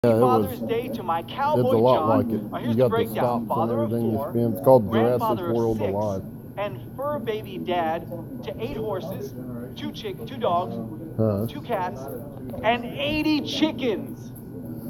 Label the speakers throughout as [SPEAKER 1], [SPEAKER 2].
[SPEAKER 1] Yeah,
[SPEAKER 2] Father's Day to my
[SPEAKER 1] it's a
[SPEAKER 2] cowboy
[SPEAKER 1] lot
[SPEAKER 2] John.
[SPEAKER 1] like it.
[SPEAKER 2] Here's
[SPEAKER 1] You
[SPEAKER 2] the
[SPEAKER 1] got the
[SPEAKER 2] breakdown.
[SPEAKER 1] stops and
[SPEAKER 2] Father of
[SPEAKER 1] everything you
[SPEAKER 2] 4,
[SPEAKER 1] spin. It's called Jurassic
[SPEAKER 2] grandfather of
[SPEAKER 1] World
[SPEAKER 2] 6,
[SPEAKER 1] Alive.
[SPEAKER 2] and fur baby dad to 8 horses, 2 dogs, 2 cats, and 80 chickens.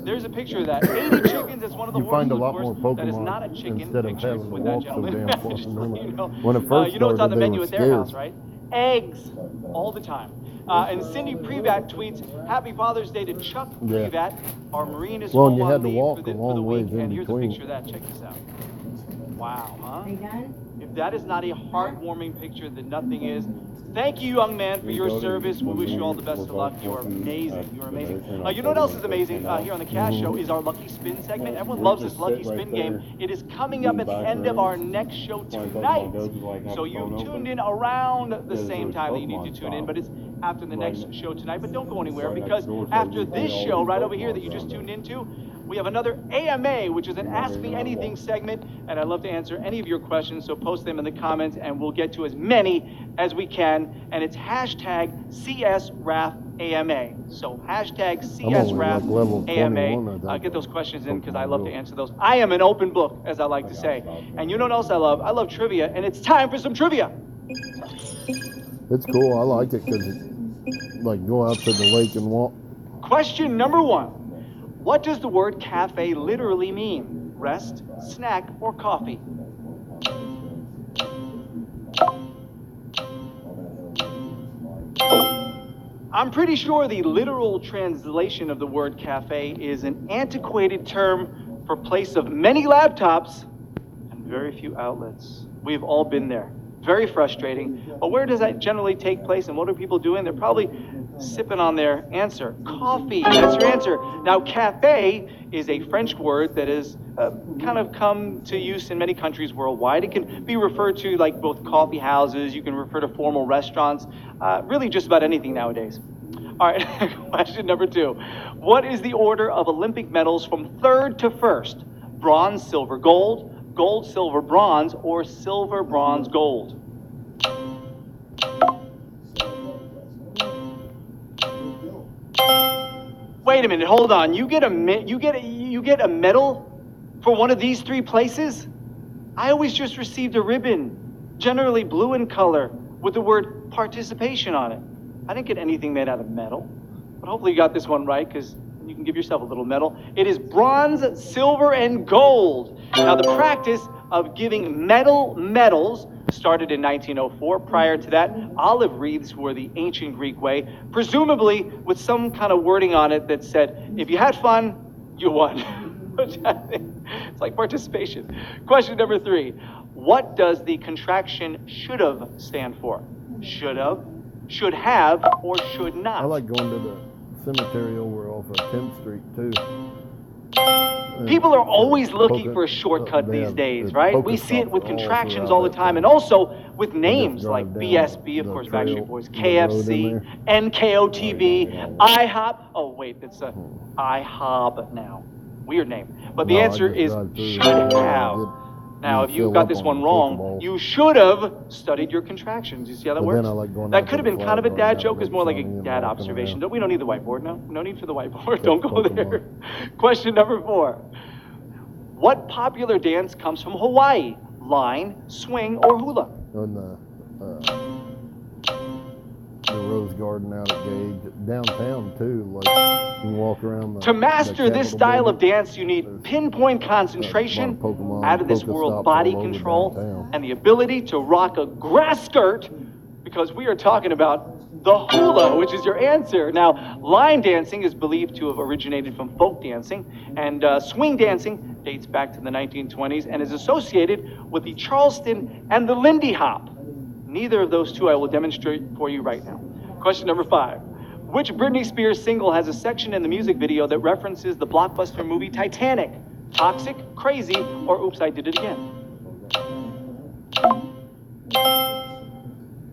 [SPEAKER 2] There's a picture of that. 80 chickens. That's one of the
[SPEAKER 1] You
[SPEAKER 2] horses,
[SPEAKER 1] find a
[SPEAKER 2] of
[SPEAKER 1] lot
[SPEAKER 2] course.
[SPEAKER 1] more
[SPEAKER 2] That is
[SPEAKER 1] Pokemon
[SPEAKER 2] not a chicken
[SPEAKER 1] instead of
[SPEAKER 2] picture
[SPEAKER 1] having to
[SPEAKER 2] with that
[SPEAKER 1] walk so
[SPEAKER 2] gentleman.
[SPEAKER 1] damn far
[SPEAKER 2] Just
[SPEAKER 1] from
[SPEAKER 2] so
[SPEAKER 1] them.
[SPEAKER 2] you know.
[SPEAKER 1] When it first
[SPEAKER 2] You know what's on
[SPEAKER 1] started,
[SPEAKER 2] the
[SPEAKER 1] they
[SPEAKER 2] menu
[SPEAKER 1] were
[SPEAKER 2] at their house,
[SPEAKER 1] scarce.
[SPEAKER 2] right? Eggs all the time. And Cindy Prevat tweets, "Happy Father's Day to Chuck Prevat, our marinist
[SPEAKER 1] Well,
[SPEAKER 2] home
[SPEAKER 1] and you
[SPEAKER 2] on
[SPEAKER 1] had to
[SPEAKER 2] leave
[SPEAKER 1] walk
[SPEAKER 2] for the
[SPEAKER 1] a long
[SPEAKER 2] week."
[SPEAKER 1] ways in
[SPEAKER 2] And here's a
[SPEAKER 1] between.
[SPEAKER 2] picture of that. Check this out. Wow, huh?
[SPEAKER 3] Are you done?
[SPEAKER 2] If that is not a heartwarming picture, then nothing is. Thank you, young man, for your service. We wish you all the best of luck. You are amazing. You are amazing. You know what else is amazing here on the Cash Show is our Lucky Spin segment. Everyone loves this Lucky Spin game. It is coming up at the end of our next show tonight. So you tuned in around the same time that you need to tune in, but it's after the next show tonight. But don't go anywhere, because after this show right over here that you just tuned into, we have another AMA, which is an Ask Me Anything segment, and I'd love to answer any of your questions, so post them in the comments, and we'll get to as many as we can, and it's hashtag CSRAFAMA. So hashtag CSRAFAMA. Get those questions in, because I love to answer those. I am an open book, as I like to say. And you know what else I love? I love trivia, and it's time for some trivia.
[SPEAKER 1] It's cool. I like it because it's like go out to the lake and walk.
[SPEAKER 2] Question number 1. What does the word cafe literally mean? Rest, snack, or coffee? I'm pretty sure the literal translation of the word cafe is an antiquated term for place of many laptops and very few outlets. We've all been there. Very frustrating. But where does that generally take place, and what are people doing? They're probably sipping on their answer. Coffee, that's your answer. Now, cafe is a French word that has kind of come to use in many countries worldwide. It can be referred to like both coffee houses, you can refer to formal restaurants, really just about anything nowadays. All right, question number 2. What is the order of Olympic medals from 3rd to 1st? Bronze, silver, gold, gold, silver, bronze, or silver, bronze, gold? Wait a minute, hold on. You get a medal for one of these 3 places? I always just received a ribbon, generally blue in color, with the word participation on it. I didn't get anything made out of metal, but hopefully you got this one right, because you can give yourself a little medal. It is bronze, silver, and gold. Now, the practice of giving medals started in 1904. Prior to that, olive wreaths were the ancient Greek way, presumably with some kind of wording on it that said, if you had fun, you won. Which I think it's like participation. Question number 3. What does the contraction should have stand for? Should have, should have, or should not?
[SPEAKER 1] I like going to the cemetery over off of 10th Street too.
[SPEAKER 2] People are always looking for a shortcut these days, right? We see it with contractions all the time, and also with names like BSB, of course, Backstreet Boys, KFC, NKOTB, IHOP. Oh, wait, it's a IHOB now. Weird name. But the answer is should have. Now, if you got this one wrong, you should have studied your contractions. You see how that works? That could have been kind of a dad joke. It's more like a dad observation. We don't need the whiteboard, no? No need for the whiteboard. Don't go there. Question number 4. What popular dance comes from Hawaii? Line, swing, or hula?
[SPEAKER 1] On the Rose Garden out at Gage, downtown too. Like you can walk around.
[SPEAKER 2] To master this style of dance, you need pinpoint concentration, out of this world body control, and the ability to rock a grass skirt, because we are talking about the hula, which is your answer. Now, line dancing is believed to have originated from folk dancing, and swing dancing dates back to the 1920s and is associated with the Charleston and the Lindy Hop. Neither of those 2 I will demonstrate for you right now. Question number 5. Which Britney Spears single has a section in the music video that references the blockbuster movie Titanic? Toxic, Crazy, or Oops, I Did It Again?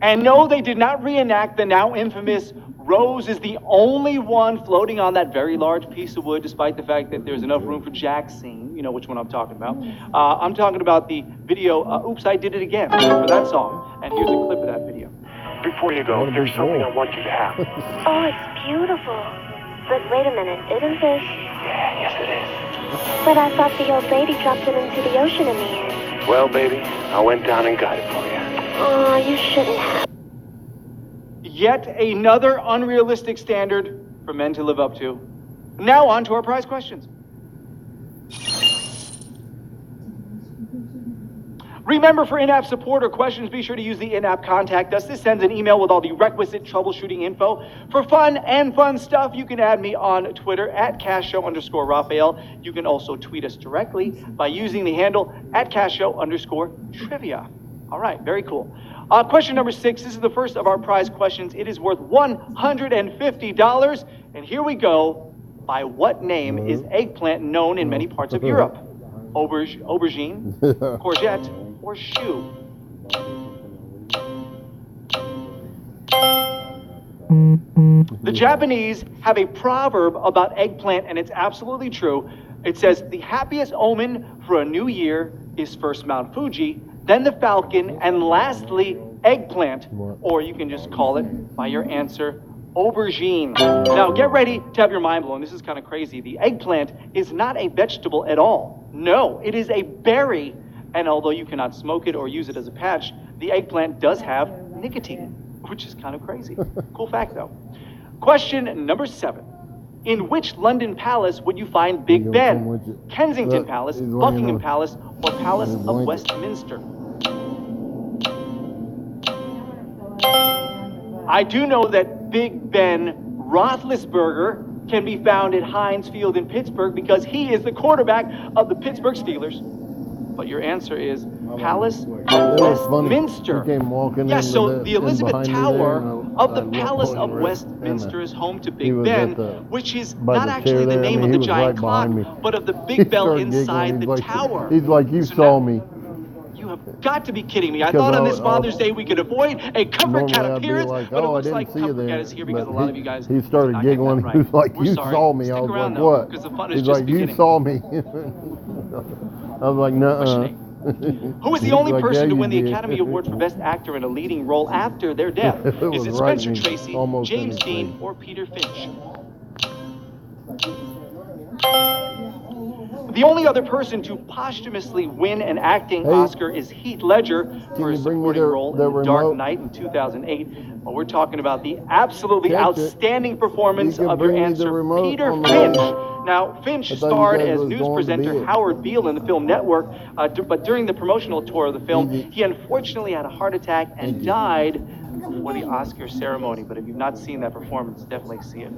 [SPEAKER 2] And no, they did not reenact the now infamous Rose is the only one floating on that very large piece of wood, despite the fact that there's enough room for Jack scene. You know which one I'm talking about. I'm talking about the video, Oops, I Did It Again, for that song. And here's a clip of that video.
[SPEAKER 4] Before you go, there's something I want you to have.
[SPEAKER 5] Oh, it's beautiful. But wait a minute, isn't this
[SPEAKER 3] Yeah, yes it is.
[SPEAKER 4] But I thought the old lady dropped it into the ocean in the end.
[SPEAKER 3] Well, baby, I went down and got it for you.
[SPEAKER 4] Oh, you shouldn't have.
[SPEAKER 2] Yet another unrealistic standard for men to live up to. Now on to our prize questions. Remember, for in-app support or questions, be sure to use the in-app contact us. This sends an email with all the requisite troubleshooting info. For fun stuff, you can add me on Twitter at @CashShow_Raphael. You can also tweet us directly by using the handle at @CashShow_Trivia. All right, very cool. Question number 6. This is the first of our prize questions. It is worth $150. And here we go. By what name is eggplant known in many parts of Europe? Aubergine, courgette, or choux? The Japanese have a proverb about eggplant, and it's absolutely true. It says, the happiest omen for a new year is first Mount Fuji, then the falcon, and lastly, eggplant. Or you can just call it by your answer, aubergine. Now get ready to have your mind blown. This is kind of crazy. The eggplant is not a vegetable at all. No, it is a berry. And although you cannot smoke it or use it as a patch, the eggplant does have nicotine, which is kind of crazy. Cool fact though. Question number 7. In which London palace would you find Big Ben? Kensington Palace, Buckingham Palace, or Palace of Westminster? I do know that Big Ben Roethlisberger can be found at Heinz Field in Pittsburgh because he is the quarterback of the Pittsburgh Steelers. But your answer is Palace of Westminster. Yes, so the Elizabeth Tower of the Palace of Westminster is home to Big Ben, which is not actually the name of the giant clock, but of the big bell inside the tower.
[SPEAKER 1] He's like, you saw me.
[SPEAKER 2] You have got to be kidding me. I thought on this Father's Day we could avoid a Comfort Cat appearance, but it looks like Comfort Cat is here because a lot of you guys
[SPEAKER 1] he started giggling. He was like, you saw me. I was like, what? He's like, you saw me. I was like, nuh-uh.
[SPEAKER 2] Who was the only person to win the Academy Award for Best Actor in a leading role after their death? Is it Spencer Tracy, James Dean, or Peter Finch? The only other person to posthumously win an acting Oscar is Heath Ledger for his supporting role in The Dark Knight in 2008. Well, we're talking about the absolutely outstanding performance of your answer, Peter Finch. Now, Finch starred as news presenter Howard Beale in the film Network, but during the promotional tour of the film, he unfortunately had a heart attack and died before the Oscar ceremony. But if you've not seen that performance, definitely see it.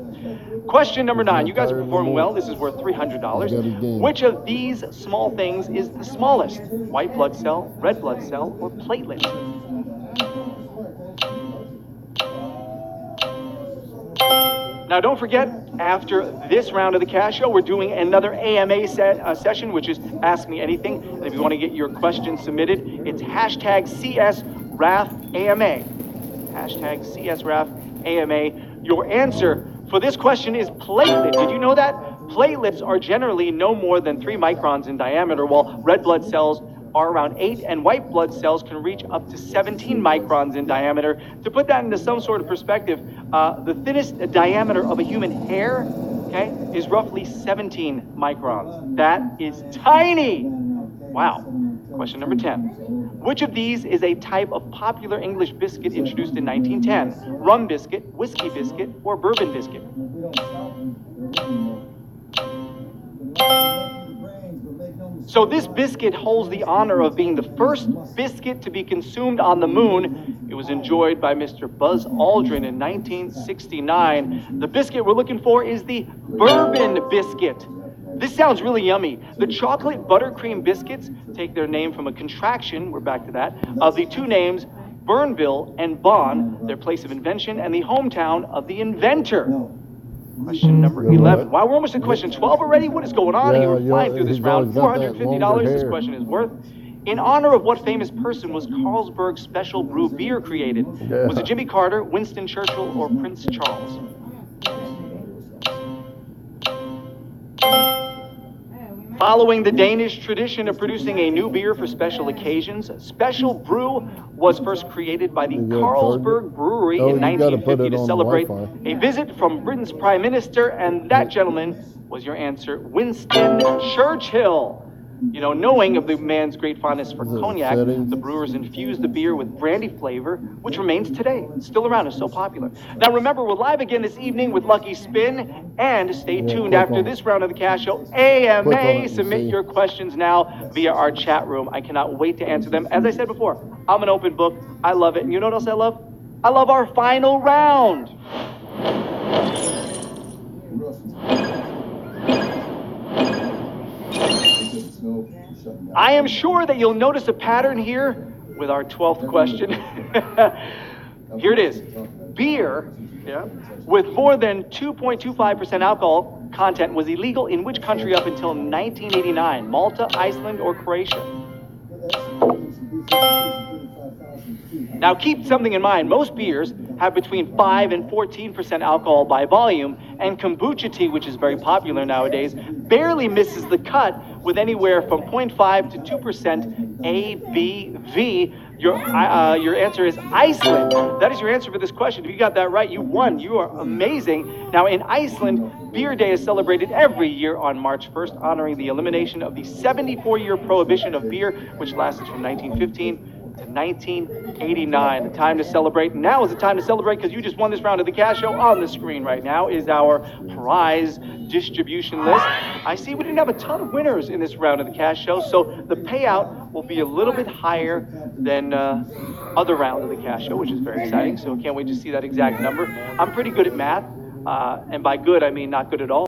[SPEAKER 2] Question number 9. You guys are performing well. This is worth $300. Which of these small things is the smallest? White blood cell, red blood cell, or platelet? Now, don't forget, after this round of the Cash Show, we're doing another AMA session, which is Ask Me Anything. And if you want to get your questions submitted, it's hashtag CSRAFAMA. Hashtag CSRAFAMA. Your answer for this question is platelet. Did you know that? Platelets are generally no more than 3 microns in diameter, while red blood cells are around 8, and white blood cells can reach up to 17 microns in diameter. To put that into some sort of perspective, the thinnest diameter of a human hair, okay, is roughly 17 microns. That is tiny. Wow. Question number 10. Which of these is a type of popular English biscuit introduced in 1910? Rum biscuit, whiskey biscuit, or bourbon biscuit? So this biscuit holds the honor of being the first biscuit to be consumed on the moon. It was enjoyed by Mr. Buzz Aldrin in 1969. The biscuit we're looking for is the bourbon biscuit. This sounds really yummy. The chocolate buttercream biscuits take their name from a contraction, we're back to that, of the two names Burnville and Bonn, their place of invention, and the hometown of the inventor. Question number 11. Wow, we're almost at question 12 already. What is going on here? We're flying through this round. $450 this question is worth. In honor of what famous person was Carlsberg Special Brew beer created? Was it Jimmy Carter, Winston Churchill, or Prince Charles? Following the Danish tradition of producing a new beer for special occasions, Special Brew was first created by the Carlsberg Brewery in 1950 to celebrate a visit from Britain's Prime Minister, and that gentleman was your answer Winston Churchill. You know, knowing of the man's great fondness for cognac, the brewers infused the beer with brandy flavor, which remains today. It's still around, it's so popular. Now remember, we're live again this evening with Lucky Spin, and stay tuned after this round of the Cash Show. AMA, submit your questions now via our chat room. I cannot wait to answer them. As I said before, I'm an open book. I love it. And you know what else I love? I love our final round. I am sure that you'll notice a pattern here with our 12th question. Here it is. Beer, with more than 2.25% alcohol content was illegal in which country up until 1989? Malta, Iceland, or Croatia? Now keep something in mind. Most beers have between 5 and 14% alcohol by volume, and kombucha tea, which is very popular nowadays, barely misses the cut with anywhere from 0.5 to 2% ABV. Your answer is Iceland. That is your answer for this question. If you got that right, you won. You are amazing. Now in Iceland, Beer Day is celebrated every year on March 1st, honoring the elimination of the 74-year prohibition of beer, which lasted from 1915 to 1989. The time to celebrate. Now is the time to celebrate because you just won this round of the Cash Show. On the screen right now is our prize distribution list. I see we didn't have a ton of winners in this round of the Cash Show, so the payout will be a little bit higher than other rounds of the Cash Show, which is very exciting. So can't wait to see that exact number. I'm pretty good at math, and by good I mean not good at all.